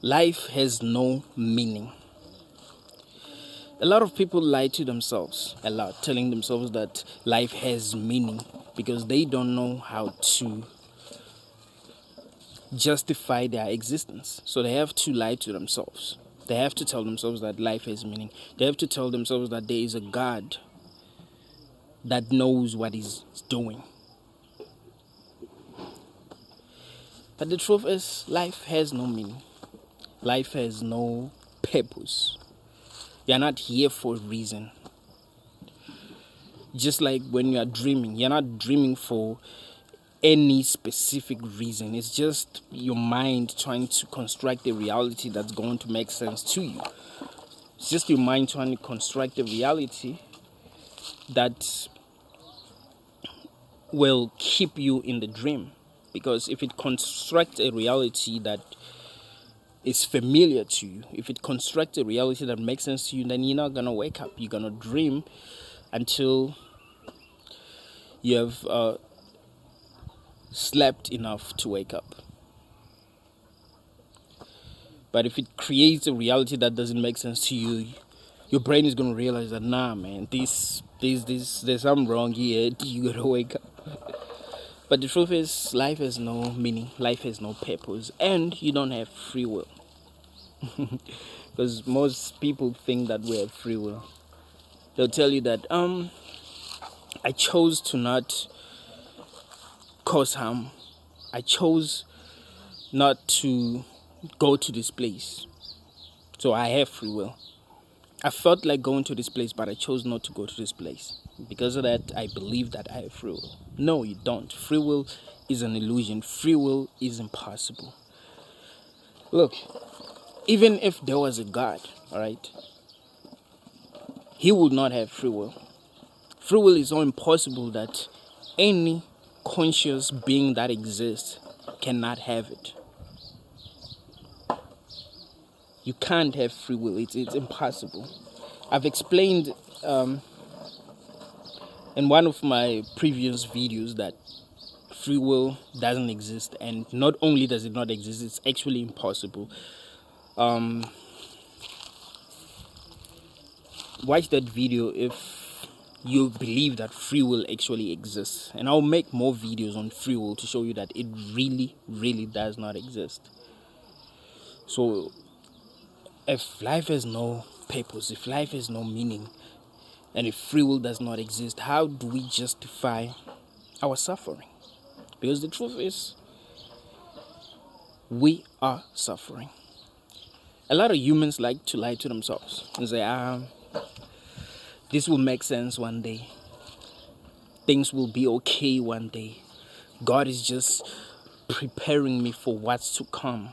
Life has no meaning. A lot of people lie to themselves a lot, telling themselves that life has meaning because they don't know how to justify their existence. So they have to lie to themselves. They have to tell themselves that life has meaning. They have to tell themselves that there is a God that knows what he's doing. But the truth is, life has no meaning. Life has no purpose. You're not here for a reason. Just like when you are dreaming, you're not dreaming for any specific reason. It's just your mind trying to construct a reality that's going to make sense to you. It's just your mind trying to construct a reality that will keep you in the dream. Because if it constructs a reality that is familiar to you, if it constructs a reality that makes sense to you, then you're not going to wake up. You're going to dream until you have slept enough to wake up. But if it creates a reality that doesn't make sense to you, your brain is going to realize that, nah, man, there's something wrong here. You got to wake up. But the truth is, life has no meaning, life has no purpose, and you don't have free will. Because most people think that we have free will. They'll tell you that, I chose to not cause harm. I chose not to go to this place. So I have free will. I felt like going to this place, but I chose not to go to this place. Because of that, I believe that I have free will. No, you don't. Free will is an illusion. Free will is impossible. Look, even if there was a God, all right, he would not have free will. Free will is so impossible that any conscious being that exists cannot have it. You can't have free will. It's impossible. I've explained in one of my previous videos that free will doesn't exist, and not only does it not exist, it's actually impossible. Watch that video if you believe that free will actually exists, and I'll make more videos on free will to show you that it really does not exist. So if life has no purpose, if life has no meaning, and if free will does not exist, how do we justify our suffering? Because the truth is, we are suffering. A lot of humans like to lie to themselves and say, this will make sense one day. Things will be okay one day. God is just preparing me for what's to come.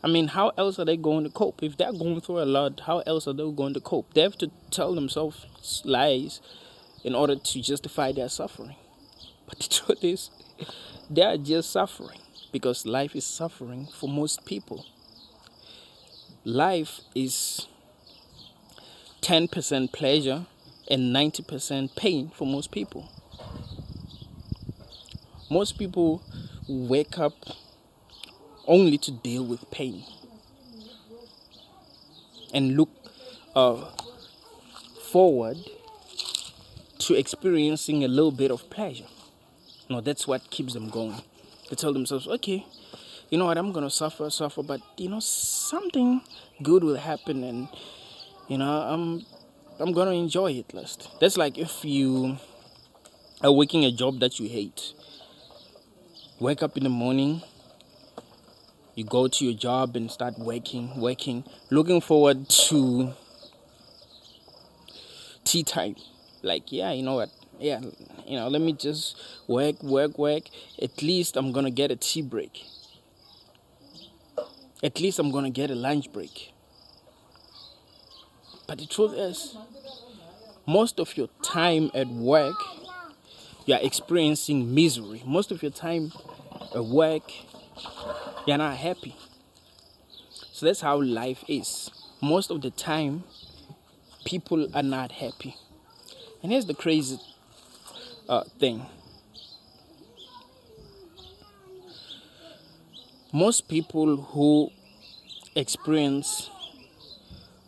I mean, how else are they going to cope? If they're going through a lot, how else are they going to cope? They have to tell themselves lies in order to justify their suffering. But the truth is, they are just suffering because life is suffering for most people. Life is 10% pleasure and 90% pain for most people. Most people wake up only to deal with pain and look forward to experiencing a little bit of pleasure. No, that's what keeps them going. They tell themselves, okay, you know what, I'm gonna suffer, but something good will happen, and I'm gonna enjoy it last. That's like if you are working a job that you hate. Wake up in the morning, you go to your job and start working, looking forward to tea time. Like, yeah, you know what? Yeah, let me just work. At least I'm gonna get a tea break. At least I'm gonna get a lunch break. But the truth is, most of your time at work, you're experiencing misery. Most of your time at work, you're not happy. So that's how life is. Most of the time, people are not happy. And here's the crazy thing. Most people who experience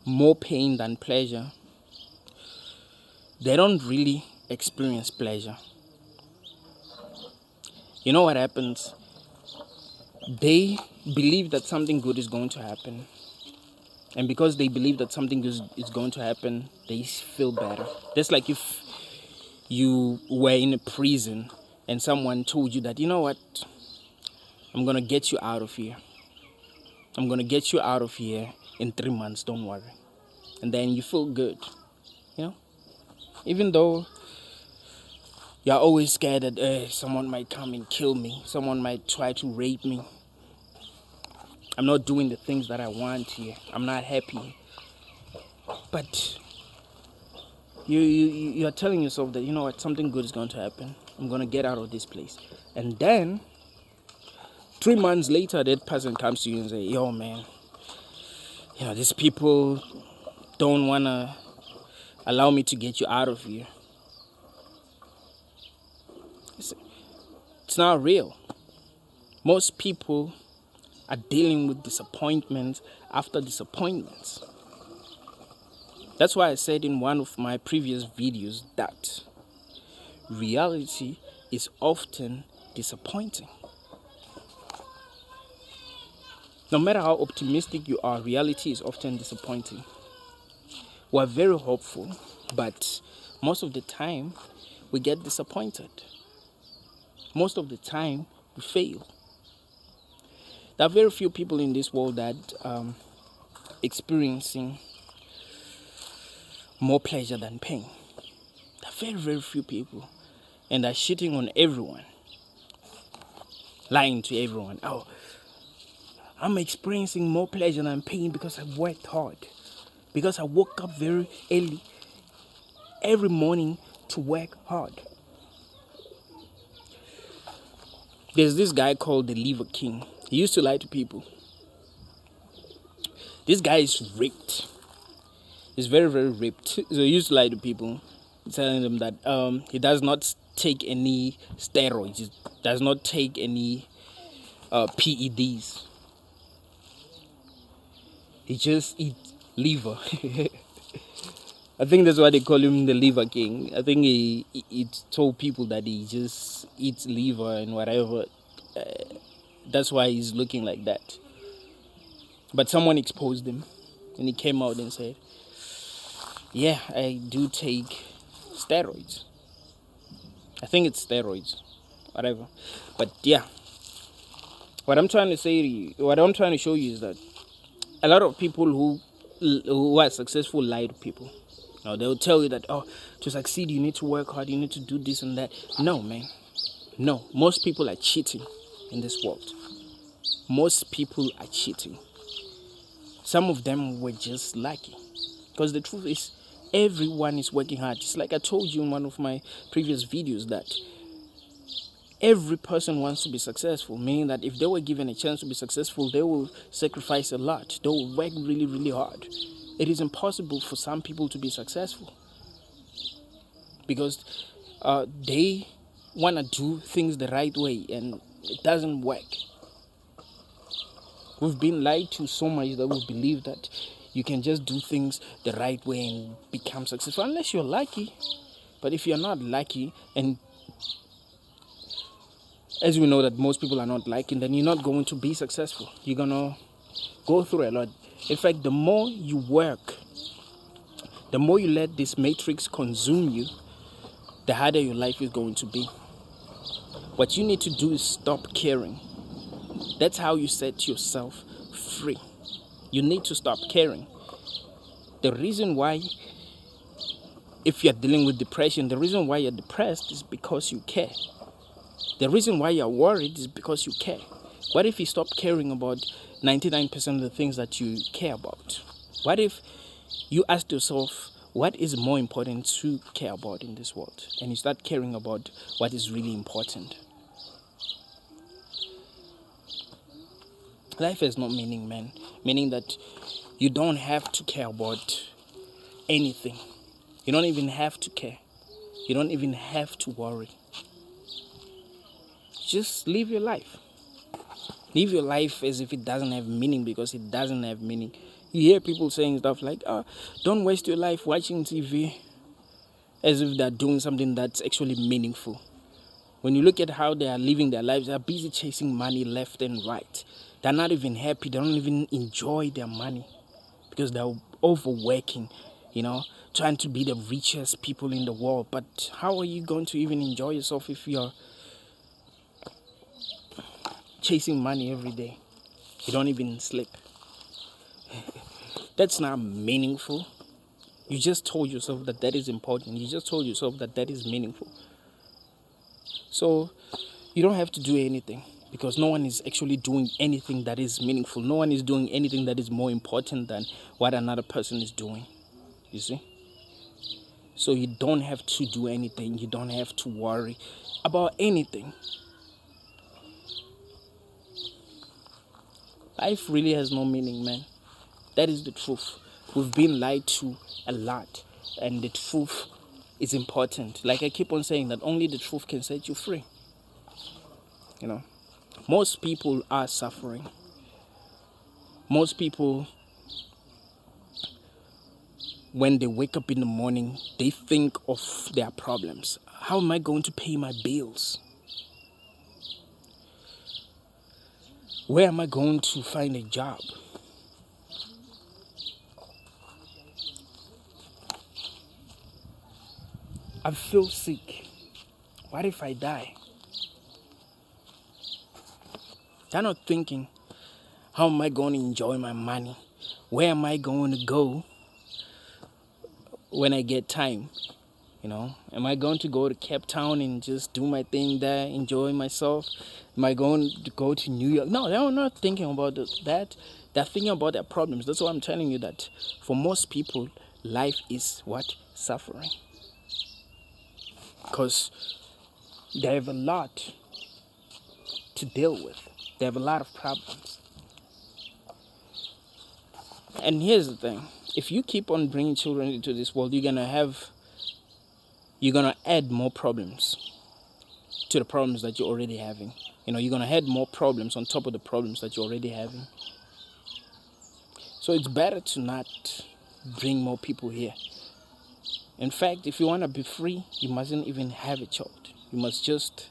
more pain than pleasure, they don't really experience pleasure. You know what happens? They believe that something good is going to happen. And because they believe that something is going to happen, they feel better. Just like if you were in a prison and someone told you that, you know what, I'm going to get you out of here. I'm going to get you out of here in 3 months, don't worry. And then you feel good, you know? Even though you're always scared that someone might come and kill me. Someone might try to rape me. I'm not doing the things that I want here. I'm not happy. But you're telling yourself that, you know what, something good is going to happen. I'm going to get out of this place. And then 3 months later, that person comes to you and say, yo, man, you know, these people don't want to allow me to get you out of here. It's not real. Most people are dealing with disappointments after disappointments. That's why I said in one of my previous videos that reality is often disappointing. No matter how optimistic you are, reality is often disappointing. We're very hopeful, but most of the time we get disappointed. Most of the time we fail. There are very few people in this world that experiencing more pleasure than pain. There are very, very few people, and they're shitting on everyone, lying to everyone. Oh, I'm experiencing more pleasure than pain because I worked hard, because I woke up very early every morning to work hard. There's this guy called the Liver King. He used to lie to people. This guy is ripped. He's very, very ripped. So he used to lie to people, telling them that he does not take any steroids. He does not take any PEDs. He just eats liver. I think that's why they call him the Liver King. I think he told people that he just eats liver and whatever. That's why he's looking like that. But someone exposed him, and he came out and said, yeah, I do take steroids. I think it's steroids, whatever. But yeah, what I'm trying to show you is that a lot of people who are successful lie to people. Now, they'll tell you that, oh, to succeed, you need to work hard, you need to do this and that. No, man. No. Most people are cheating in this world. Most people are cheating. Some of them were just lucky. Because the truth is, everyone is working hard. It's like I told you in one of my previous videos that every person wants to be successful, meaning that if they were given a chance to be successful, they will sacrifice a lot. They will work really, really hard. It is impossible for some people to be successful because they want to do things the right way and it doesn't work. We've been lied to so much that we believe that you can just do things the right way and become successful unless you're lucky. But if you're not lucky, and as we know that most people are not lucky, then you're not going to be successful. You're going to go through a lot. In fact, the more you work, the more you let this matrix consume you, the harder your life is going to be. What you need to do is stop caring. That's how you set yourself free. You need to stop caring. The reason why, if you're dealing with depression, the reason why you're depressed is because you care. The reason why you're worried is because you care. What if you stop caring about 99% of the things that you care about? What if you ask yourself, what is more important to care about in this world? And you start caring about what is really important. Life has no meaning, man. Meaning that you don't have to care about anything. You don't even have to care. You don't even have to worry. Just live your life. Live your life as if it doesn't have meaning, because it doesn't have meaning. You hear people saying stuff like, don't waste your life watching TV, as if they're doing something that's actually meaningful. When you look at how they are living their lives, they're busy chasing money left and right. They're not even happy. They don't even enjoy their money because they're overworking, trying to be the richest people in the world. But how are you going to even enjoy yourself if you're chasing money every day? You don't even sleep. That's not meaningful. You just told yourself that is important. You just told yourself that is meaningful. So you don't have to do anything, because no one is actually doing anything that is meaningful. No one is doing anything that is more important than what another person is doing. You see? So you don't have to do anything. You don't have to worry about anything. Life really has no meaning, man. That is the truth. We've been lied to a lot, and the truth is important. Like I keep on saying, that only the truth can set you free. Most people are suffering. Most people, when they wake up in the morning, they think of their problems. How am I going to pay my bills? Where am I going to find a job? I feel sick. What if I die? They're not thinking, how am I going to enjoy my money? Where am I going to go when I get time? Am I going to go to Cape Town and just do my thing there, enjoy myself? Am I going to go to New York? No, they're not thinking about that. They're thinking about their problems. That's why I'm telling you that for most people, life is what? Suffering. Because they have a lot to deal with. They have a lot of problems. And here's the thing. If you keep on bringing children into this world, you're going to add more problems to the problems that you're already having. You're going to add more problems on top of the problems that you're already having. So it's better to not bring more people here. In fact, if you want to be free, you mustn't even have a child. You must just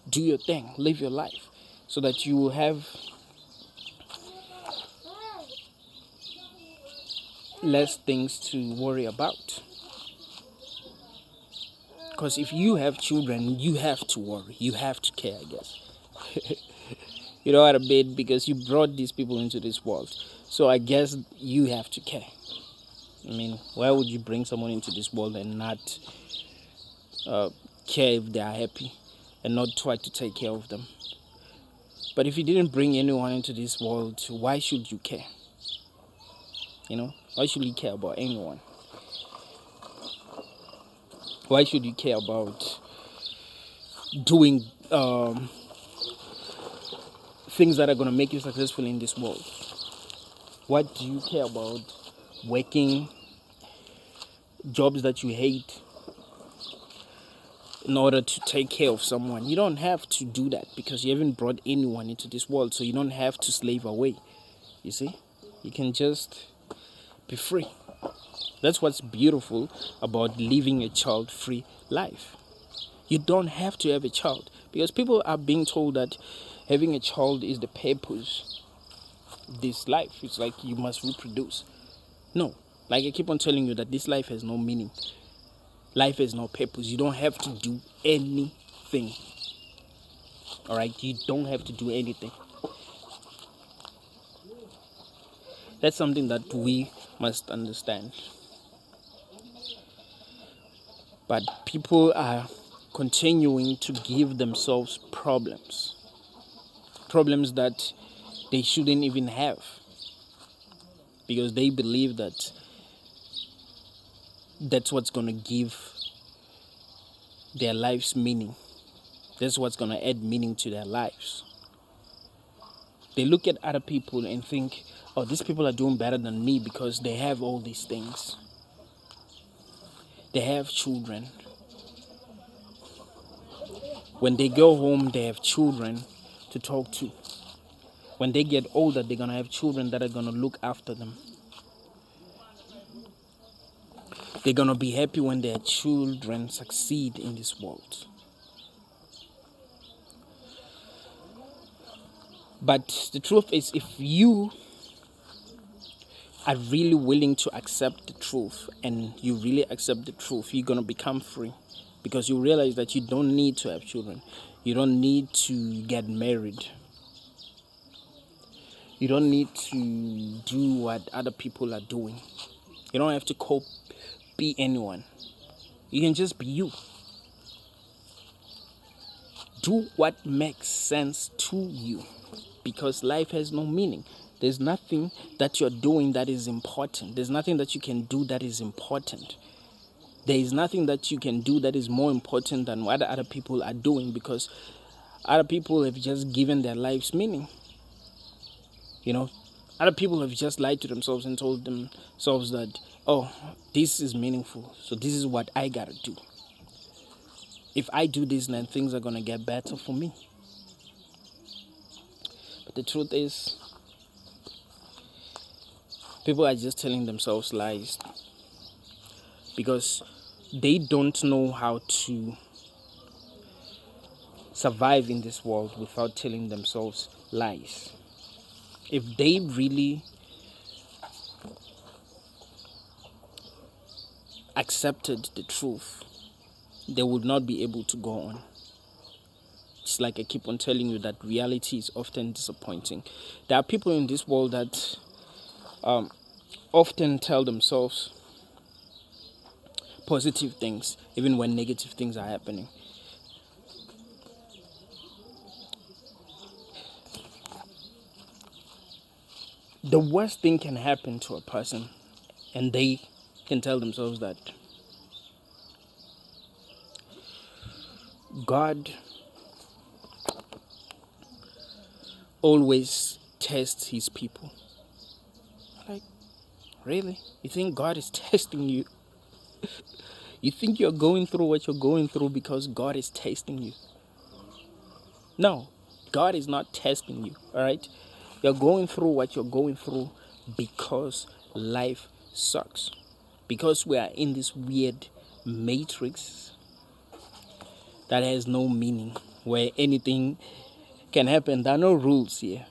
do your thing, live your life, so that you will have less things to worry about. Because if you have children, you have to worry. You have to care, I guess. You know what I mean? Because you brought these people into this world. So I guess you have to care. I mean, why would you bring someone into this world and not care if they are happy and not try to take care of them? But if you didn't bring anyone into this world, why should you care? Why should you care about anyone? Why should you care about doing things that are going to make you successful in this world? What do you care about? Working jobs that you hate in order to take care of someone? You don't have to do that, because you haven't brought anyone into this world, so you don't have to slave away. You see? You can just be free. That's what's beautiful about living a child-free life. You don't have to have a child, because people are being told that having a child is the purpose of this life. It's like you must reproduce. No, like I keep on telling you that this life has no meaning. Life has no purpose. You don't have to do anything. Alright, you don't have to do anything. That's something that we must understand. But people are continuing to give themselves problems. Problems that they shouldn't even have. Because they believe that that's what's going to give their lives meaning. That's what's going to add meaning to their lives. They look at other people and think, oh, these people are doing better than me because they have all these things. They have children. When they go home, they have children to talk to. When they get older, they're going to have children that are going to look after them. They're going to be happy when their children succeed in this world. But the truth is, if you are really willing to accept the truth, and you really accept the truth, you're going to become free. Because you realize that you don't need to have children. You don't need to get married. You don't need to do what other people are doing. You don't have to copy anyone. You can just be you. Do what makes sense to you. Because life has no meaning. There's nothing that you're doing that is important. There's nothing that you can do that is important. There is nothing that you can do that is more important than what other people are doing, because other people have just given their lives meaning. Other people have just lied to themselves and told themselves that, oh, this is meaningful, so this is what I gotta do. If I do this, then things are gonna get better for me. But the truth is, people are just telling themselves lies, because they don't know how to survive in this world without telling themselves lies. If they really accepted the truth, they would not be able to go on. It's like I keep on telling you that reality is often disappointing. There are people in this world that often tell themselves positive things even when negative things are happening. The worst thing can happen to a person, and they can tell themselves that God always tests his people. Like, really? You think God is testing you? You think you're going through what you're going through because God is testing you? No, God is not testing you, all right? You're going through what you're going through because life sucks. Because we are in this weird matrix that has no meaning, where anything can happen. There are no rules here.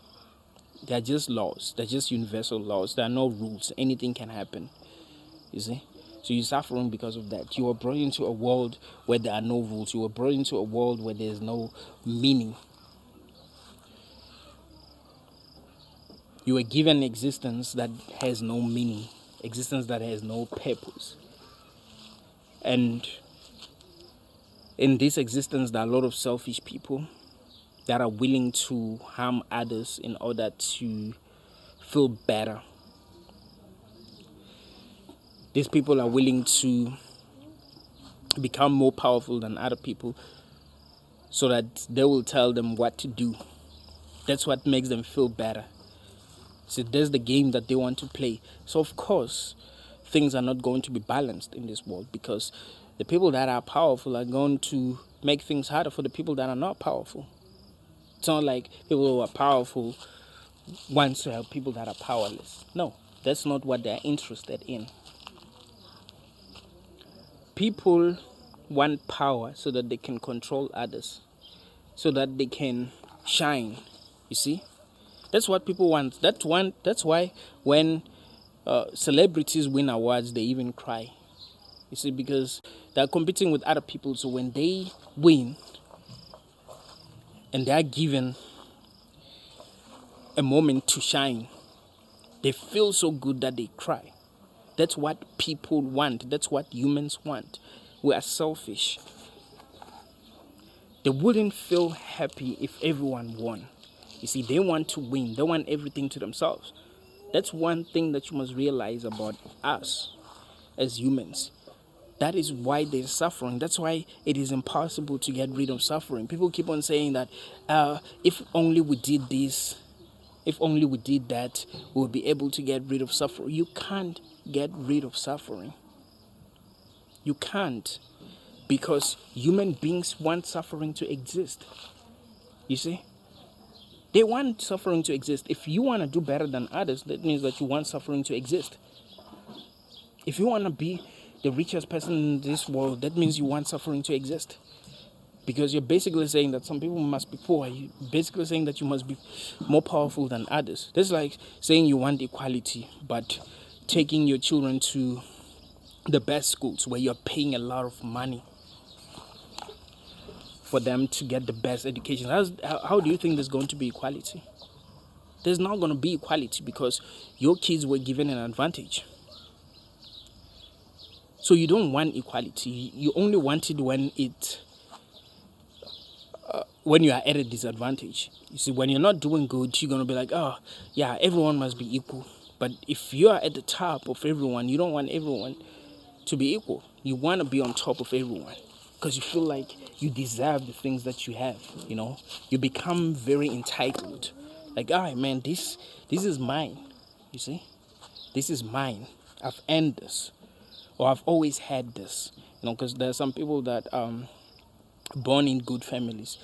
They are just laws. They're just universal laws. There are no rules. Anything can happen. You see? So you're suffering because of that. You were brought into a world where there are no rules. You were brought into a world where there's no meaning. You were given existence that has no meaning. Existence that has no purpose. And in this existence, there are a lot of selfish people that are willing to harm others in order to feel better. These people are willing to become more powerful than other people so that they will tell them what to do. That's what makes them feel better. So that's the game that they want to play. So of course, things are not going to be balanced in this world, because the people that are powerful are going to make things harder for the people that are not powerful. It's not like people who are powerful want to help people that are powerless. No, that's not what they're interested in. People want power so that they can control others, so that they can shine. You see? That's what people want. That's why when celebrities win awards, they even cry. You see, because they're competing with other people. So when they win and they're given a moment to shine, they feel so good that they cry. That's what people want. That's what humans want. We are selfish. They wouldn't feel happy if everyone won. You see, they want to win. They want everything to themselves. That's one thing that you must realize about us as humans. That is why there's suffering. That's why it is impossible to get rid of suffering. People keep on saying that if only we did this, if only we did that, we'll be able to get rid of suffering. You can't get rid of suffering. You can't. Because human beings want suffering to exist. You see? They want suffering to exist. If you want to do better than others, that means that you want suffering to exist. If you want to be the richest person in this world, that means you want suffering to exist. Because you're basically saying that some people must be poor. You're basically saying that you must be more powerful than others. That's like saying you want equality, but taking your children to the best schools where you're paying a lot of money for them to get the best education. How do you think there's going to be equality? There's not going to be equality because your kids were given an advantage. So you don't want equality. You only want it when you are at a disadvantage. You see, when you're not doing good, you're going to be like, oh, yeah, everyone must be equal. But if you are at the top of everyone, you don't want everyone to be equal. You want to be on top of everyone because you feel like you deserve the things that you have, you know. You become very entitled. Like, all right, man, this is mine, you see. This is mine. I've earned this. Or I've always had this, you know, because there are some people that born in good families.